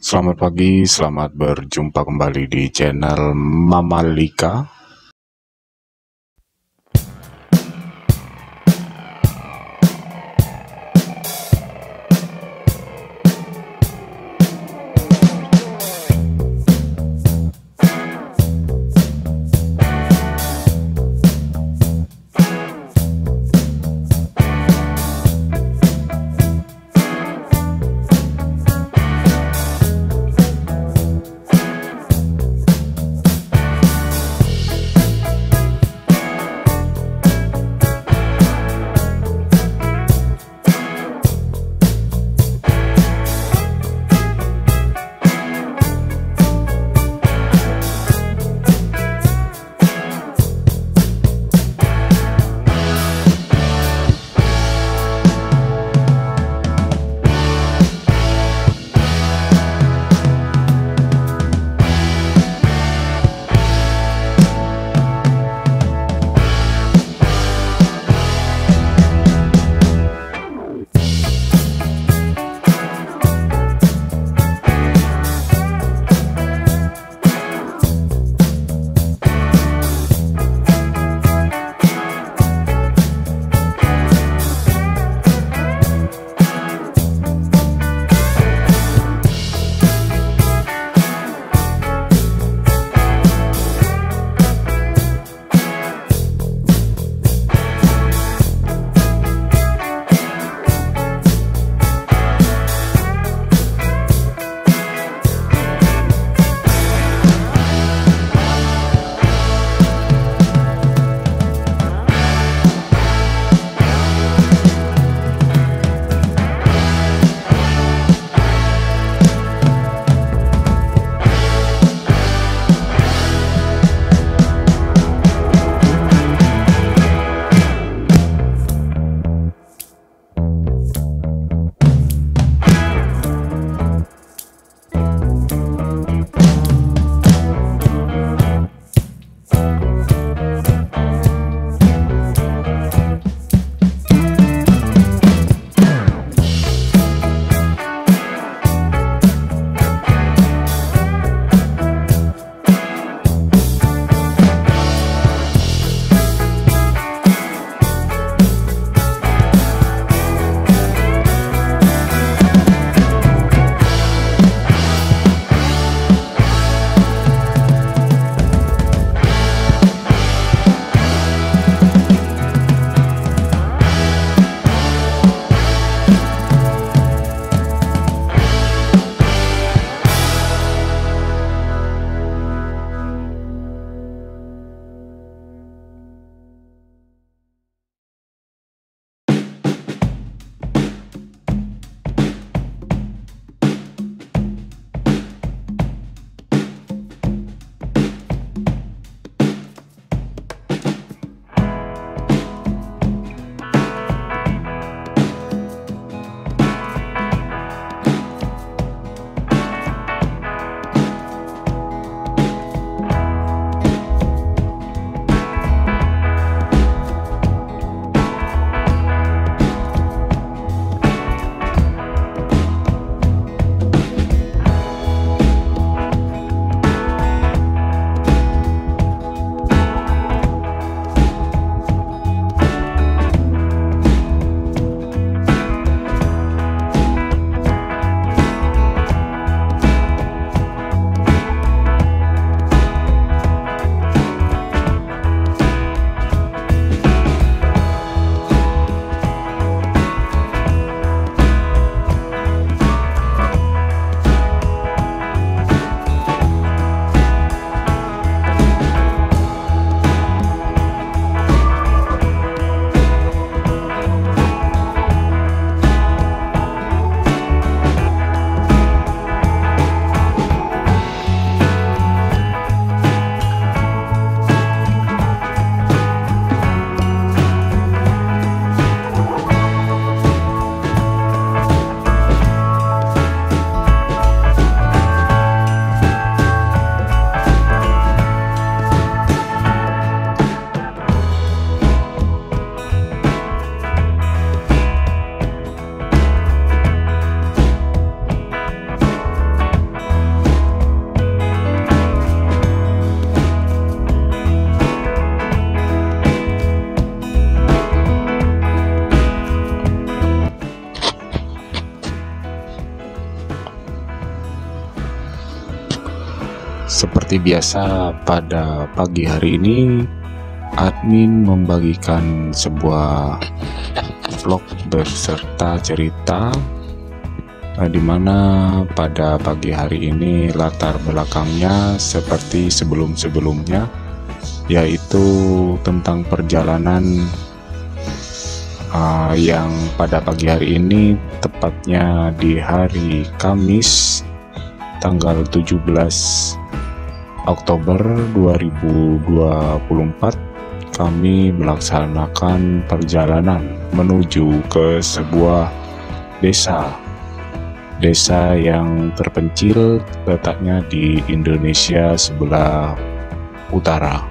Selamat pagi, selamat berjumpa kembali di channel Mama Lika. Seperti biasa, pada pagi hari ini admin membagikan sebuah vlog beserta cerita di mana pada pagi hari ini latar belakangnya seperti sebelum-sebelumnya, yaitu tentang perjalanan yang pada pagi hari ini, tepatnya di hari Kamis tanggal 17 Oktober 2024, kami melaksanakan perjalanan menuju ke sebuah desa yang terpencil, letaknya di Indonesia sebelah utara.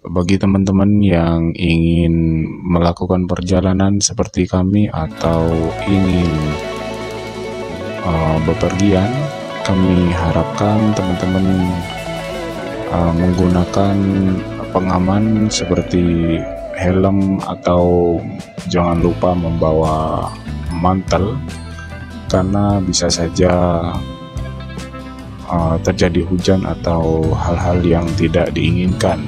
Bagi teman-teman yang ingin melakukan perjalanan seperti kami atau ingin bepergian, kami harapkan teman-teman menggunakan pengaman seperti helm, atau jangan lupa membawa mantel, karena bisa saja terjadi hujan atau hal-hal yang tidak diinginkan.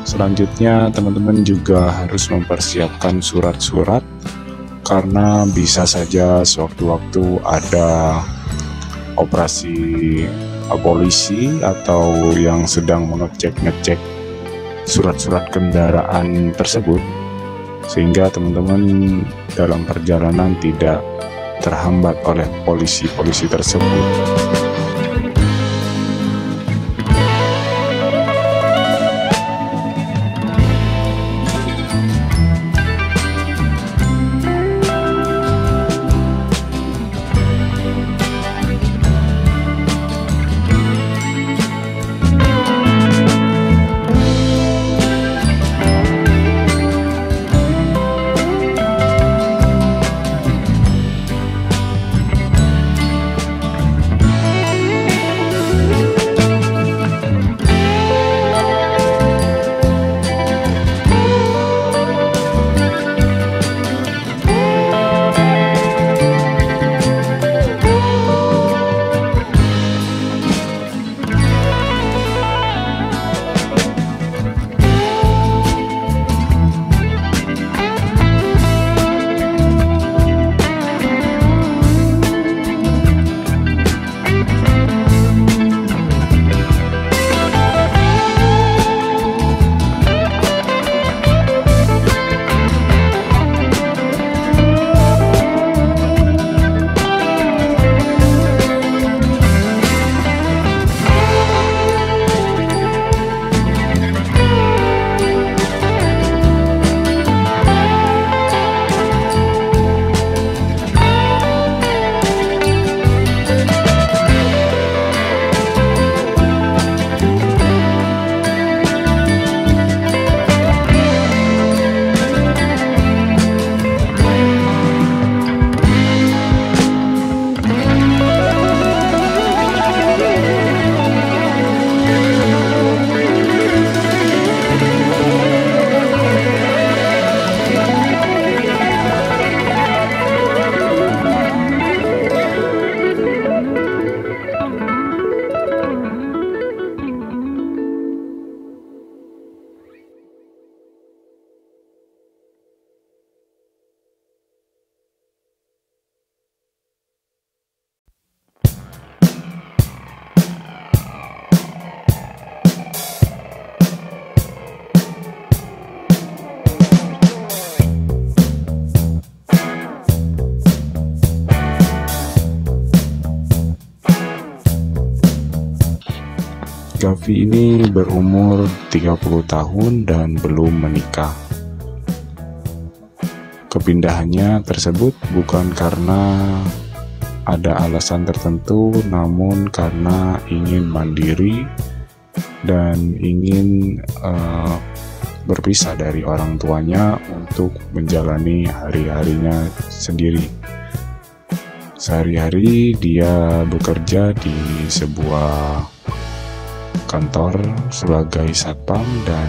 Selanjutnya, teman-teman juga harus mempersiapkan surat-surat, karena bisa saja sewaktu-waktu ada operasi polisi atau yang sedang mengecek surat-surat kendaraan tersebut. sehingga teman-teman dalam perjalanan tidak terhambat oleh polisi-polisi tersebut. Gavi ini berumur 30 tahun dan belum menikah. Kepindahannya tersebut bukan karena ada alasan tertentu, namun karena ingin mandiri dan ingin berpisah dari orang tuanya untuk menjalani hari-harinya sendiri. Sehari-hari dia bekerja di sebuah kantor sebagai satpam dan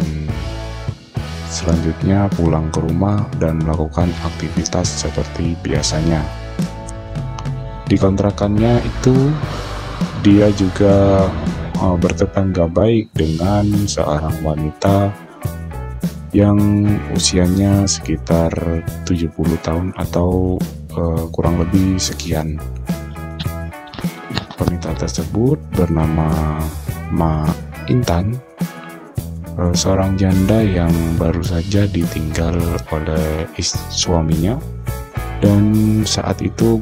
selanjutnya pulang ke rumah dan melakukan aktivitas seperti biasanya. Di kontrakannya itu dia juga bertetangga baik dengan seorang wanita yang usianya sekitar 70 tahun atau kurang lebih sekian. Wanita tersebut bernama Ma Intan, seorang janda yang baru saja ditinggal oleh suaminya dan saat itu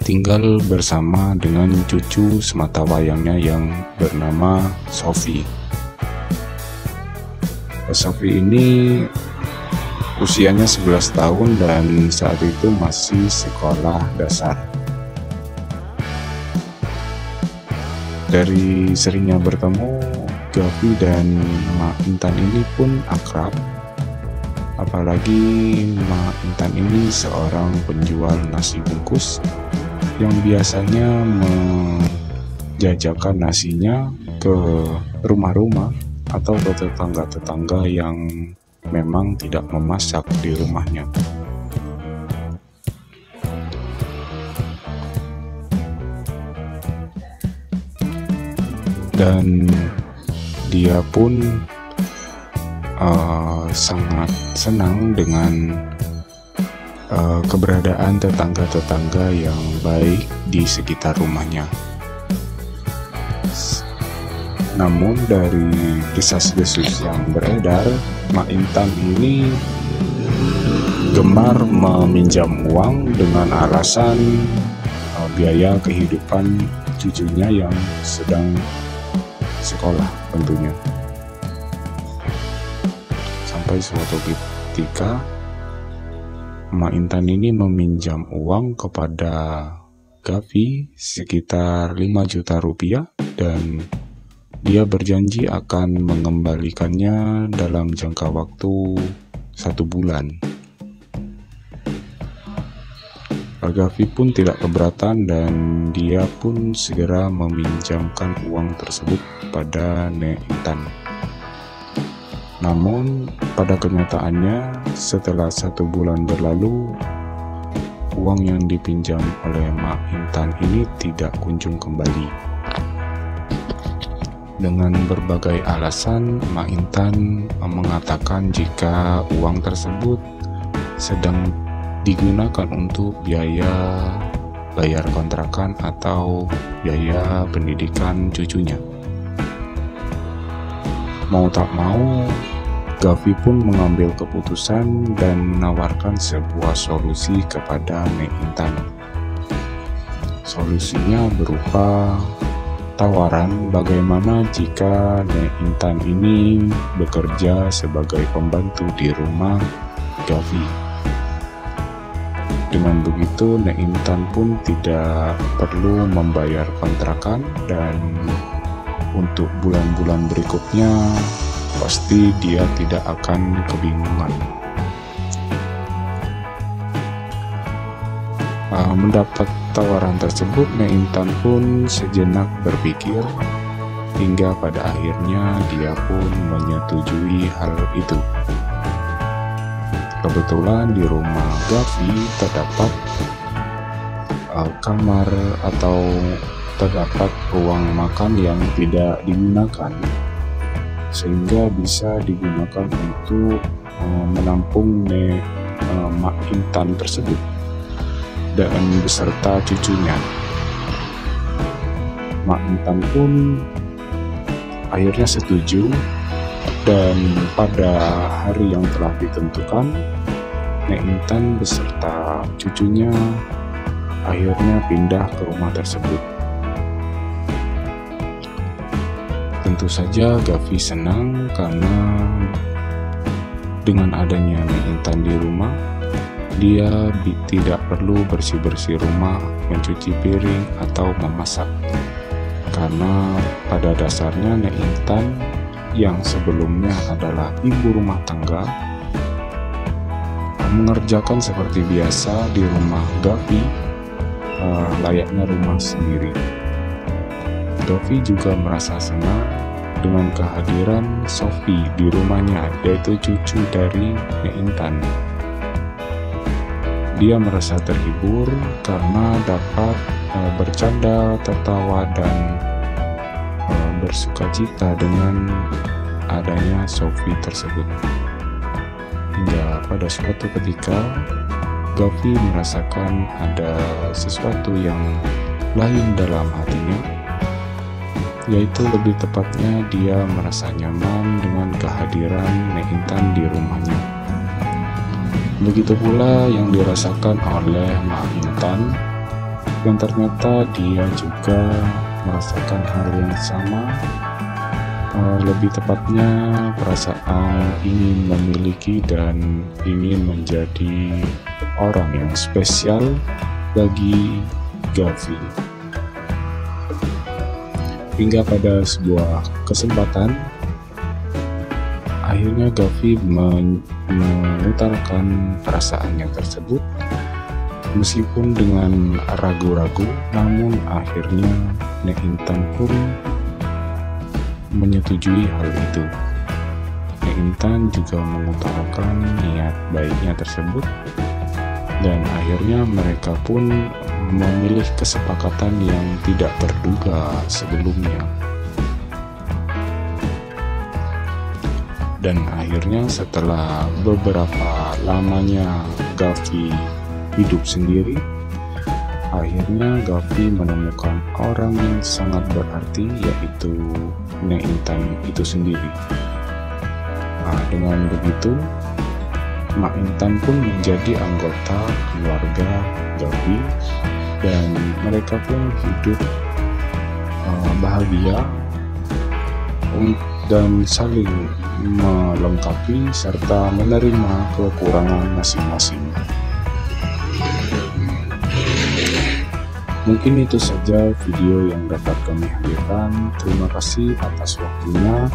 tinggal bersama dengan cucu sematawayangnya yang bernama Sofi. Sofi ini usianya 11 tahun dan saat itu masih sekolah dasar. Dari seringnya bertemu, Gavi dan Ma Intan ini pun akrab. Apalagi Ma Intan ini seorang penjual nasi bungkus yang biasanya menjajakan nasinya ke rumah-rumah atau ke tetangga-tetangga yang memang tidak memasak di rumahnya. Dan dia pun sangat senang dengan keberadaan tetangga-tetangga yang baik di sekitar rumahnya. Namun dari desas-desus yang beredar, Mak Intan ini gemar meminjam uang dengan alasan biaya kehidupan cucunya yang sedang sekolah tentunya. Sampai suatu ketika Mak Intan ini meminjam uang kepada Gavi sekitar 5 juta rupiah dan dia berjanji akan mengembalikannya dalam jangka waktu 1 bulan. Gavi pun tidak keberatan dan dia pun segera meminjamkan uang tersebut pada Nek Intan. Namun pada kenyataannya setelah 1 bulan berlalu, uang yang dipinjam oleh Mak Intan ini tidak kunjung kembali. Dengan berbagai alasan, Mak Intan mengatakan jika uang tersebut sedang digunakan untuk biaya bayar kontrakan atau biaya pendidikan cucunya. Mau tak mau, Gavi pun mengambil keputusan dan menawarkan sebuah solusi kepada Nek Intan. Solusinya berupa tawaran bagaimana jika Nek Intan ini bekerja sebagai pembantu di rumah Gavi. Dengan begitu, Nek Intan pun tidak perlu membayar kontrakan dan untuk bulan-bulan berikutnya pasti dia tidak akan kebingungan. Mendapat tawaran tersebut, Nek Intan pun sejenak berpikir hingga pada akhirnya dia pun menyetujui hal itu. Kebetulan di rumah Gavi terdapat kamar atau terdapat ruang makan yang tidak digunakan, sehingga bisa digunakan untuk menampung Mak Intan tersebut dan beserta cucunya. Mak Intan pun akhirnya setuju dan pada hari yang telah ditentukan, Nek Intan beserta cucunya akhirnya pindah ke rumah tersebut. Tentu saja Gavi senang karena dengan adanya Nek Intan di rumah, dia tidak perlu bersih-bersih rumah, mencuci piring, atau memasak. Karena pada dasarnya Nek Intan yang sebelumnya adalah ibu rumah tangga mengerjakan seperti biasa di rumah Gavi, layaknya rumah sendiri. Gavi juga merasa senang dengan kehadiran Sophie di rumahnya, yaitu cucu dari Nek Intan. Dia merasa terhibur karena dapat bercanda, tertawa, dan bersukacita dengan adanya Sophie tersebut. Hingga pada suatu ketika, Gavi merasakan ada sesuatu yang lain dalam hatinya, yaitu lebih tepatnya dia merasa nyaman dengan kehadiran Nek Intan di rumahnya. Begitu pula yang dirasakan oleh Mak Intan, dan ternyata dia juga merasakan hal yang sama, lebih tepatnya perasaan ingin memiliki dan ingin menjadi orang yang spesial bagi Gavi. Hingga pada sebuah kesempatan, akhirnya Gavi mengutarakan perasaannya tersebut meskipun dengan ragu-ragu, namun akhirnya Nek Intan pun menyetujui hal itu. Nek Intan juga mengutarakan niat baiknya tersebut dan akhirnya mereka pun memilih kesepakatan yang tidak terduga sebelumnya. Dan akhirnya setelah beberapa lamanya Gavi hidup sendiri, Akhirnya Gavi menemukan orang yang sangat berarti, yaitu Nek Intan itu sendiri. Nah, dengan begitu Mak Intan pun menjadi anggota keluarga Gavi dan mereka pun hidup bahagia dan saling melengkapi serta menerima kekurangan masing-masing. Mungkin itu saja video yang dapat kami hadirkan. Terima kasih atas waktunya.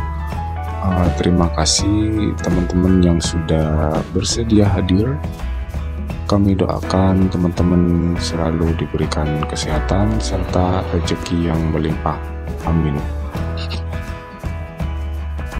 Terima kasih teman-teman yang sudah bersedia hadir. Kami doakan teman-teman selalu diberikan kesehatan serta rezeki yang melimpah. Amin.